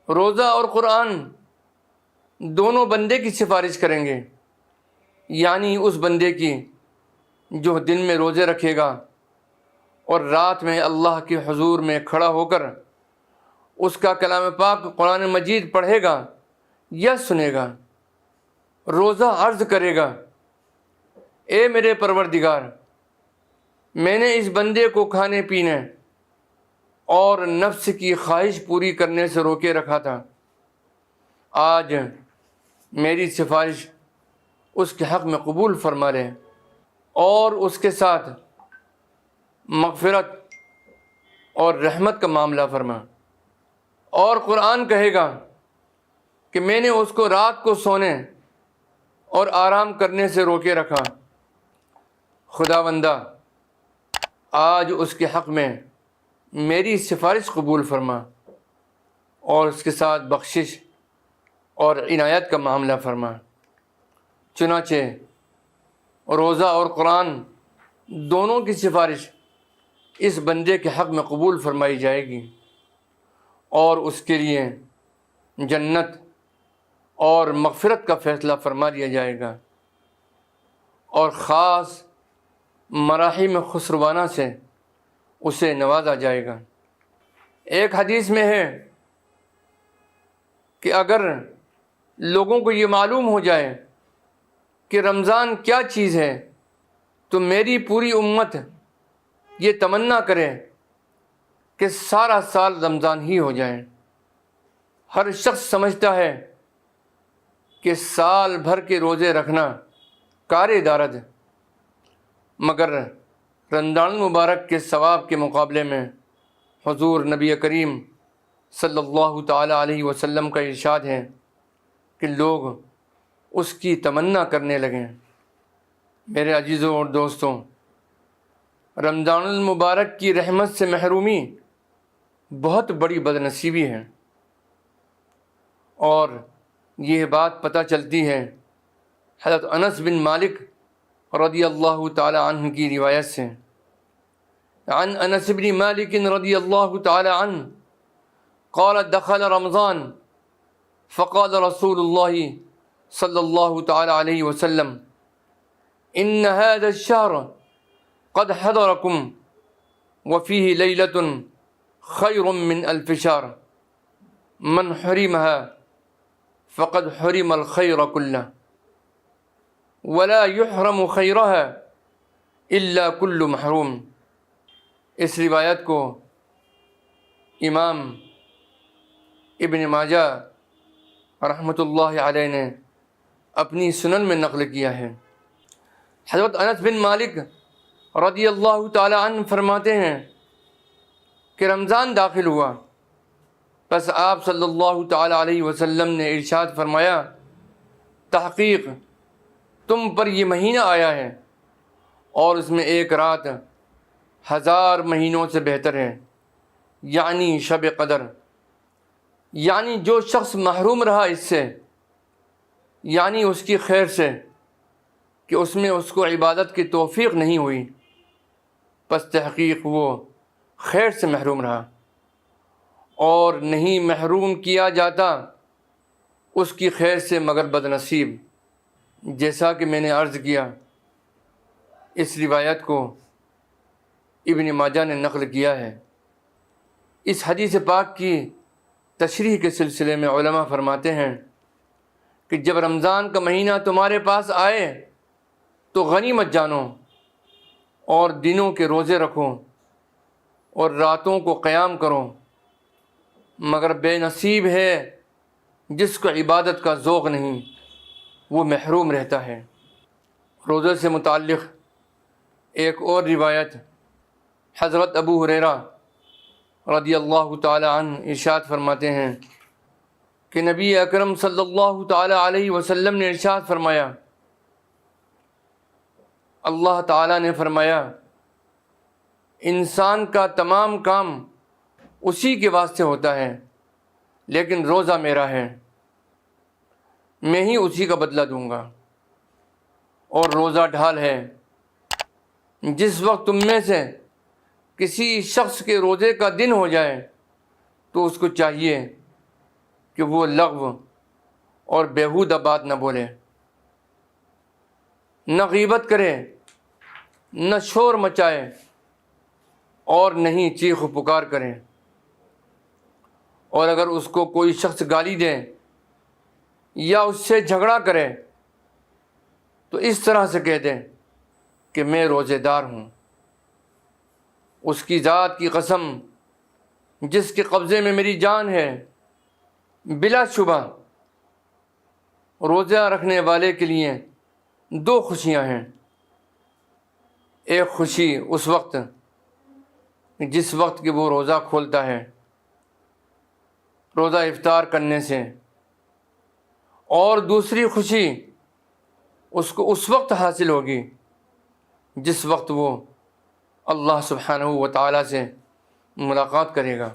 روزہ اور قرآن دونوں بندے کی سفارش کریں گے، یعنی اس بندے کی جو دن میں روزے رکھے گا اور رات میں اللہ کے حضور میں کھڑا ہو کر اس کا کلام پاک قرآن مجید پڑھے گا یا سنے گا۔ روزہ عرض کرے گا، اے میرے پروردگار، میں نے اس بندے کو کھانے پینے اور نفس کی خواہش پوری کرنے سے روکے رکھا تھا، آج میری سفارش اس کے حق میں قبول فرما لے اور اس کے ساتھ مغفرت اور رحمت کا معاملہ فرما۔ اور قرآن کہے گا کہ میں نے اس کو رات کو سونے اور آرام کرنے سے روکے رکھا، خداوندہ آج اس کے حق میں میری سفارش قبول فرما اور اس کے ساتھ بخشش اور عنایت کا معاملہ فرما۔ چنانچہ روزہ اور قرآن دونوں کی سفارش اس بندے کے حق میں قبول فرمائی جائے گی اور اس کے لیے جنت اور مغفرت کا فیصلہ فرما دیا جائے گا اور خاص مراحم خسروانہ سے اسے نوازا جائے گا۔ ایک حدیث میں ہے کہ اگر لوگوں کو یہ معلوم ہو جائے کہ رمضان کیا چیز ہے تو میری پوری امت یہ تمنا کرے کہ سارا سال رمضان ہی ہو جائے۔ ہر شخص سمجھتا ہے کہ سال بھر کے روزے رکھنا کار دارد، مگر رمضان المبارک کے ثواب کے مقابلے میں حضور نبی کریم صلی اللہ تعالیٰ علیہ وسلم کا ارشاد ہے کہ لوگ اس کی تمنا کرنے لگیں۔ میرے عزیزوں اور دوستوں، رمضان المبارک کی رحمت سے محرومی بہت بڑی بدنصیبی ہے، اور یہ بات پتہ چلتی ہے حضرت انس بن مالک رضی اللہ تعالی عنہ کی روایت سے۔ عن انس بن مالک رضی اللہ تعالی عنہ قال دخل رمضان فقال رسول اللہ صلی اللہ تعالی علیہ وسلم ان هذا الشهر قد حضركم وفيه ليلة خير من 1000 شهر من حرمها فقد حرم الخير كله ولا يحرم خيرها إلا كل محروم۔ اس روایت کو امام ابن ماجہ رحمۃ اللہ علیہ نے اپنی سنن میں نقل کیا ہے۔ حضرت انس بن مالک رضی اللہ تعالی عنہ فرماتے ہیں کہ رمضان داخل ہوا، بس آپ صلی اللہ تعالی علیہ وسلم نے ارشاد فرمایا، تحقیق تم پر یہ مہینہ آیا ہے اور اس میں ایک رات 1000 مہینوں سے بہتر ہے، یعنی شب قدر۔ یعنی جو شخص محروم رہا اس سے، یعنی اس کی خیر سے کہ اس میں اس کو عبادت کی توفیق نہیں ہوئی، پس تحقیق وہ خیر سے محروم رہا، اور نہیں محروم کیا جاتا اس کی خیر سے مگر بدنصیب۔ جیسا کہ میں نے عرض کیا، اس روایت کو ابن ماجہ نے نقل کیا ہے۔ اس حدیث پاک کی تشریح کے سلسلے میں علماء فرماتے ہیں کہ جب رمضان کا مہینہ تمہارے پاس آئے تو غنیمت جانو اور دنوں کے روزے رکھو اور راتوں کو قیام کرو، مگر بے نصیب ہے جس کو عبادت کا ذوق نہیں، وہ محروم رہتا ہے۔ روزے سے متعلق ایک اور روایت، حضرت ابو ہریرہ رضی اللہ تعالی عنہ ارشاد فرماتے ہیں کہ نبی اکرم صلی اللہ تعالی علیہ وسلم نے ارشاد فرمایا، اللہ تعالی نے فرمایا، انسان کا تمام کام اسی کے واسطے ہوتا ہے، لیکن روزہ میرا ہے، میں ہی اسی کا بدلہ دوں گا۔ اور روزہ ڈھال ہے، جس وقت تم میں سے کسی شخص کے روزے کا دن ہو جائے تو اس کو چاہیے کہ وہ لغو اور بیہودہ بات نہ بولے، نہ غیبت کرے، نہ شور مچائے، اور نہ ہی چیخ و پکار کرے۔ اور اگر اس کو کوئی شخص گالی دے یا اس سے جھگڑا کرے تو اس طرح سے کہہ دے کہ میں روزے دار ہوں۔ اس کی ذات کی قسم جس کے قبضے میں میری جان ہے، بلا شبہ روزہ رکھنے والے کے لیے دو خوشیاں ہیں۔ ایک خوشی اس وقت جس وقت کہ وہ روزہ کھولتا ہے، روزہ افطار کرنے سے، اور دوسری خوشی اس کو اس وقت حاصل ہوگی جس وقت وہ اللہ سبحانہ و تعالیٰ سے ملاقات کرے گا۔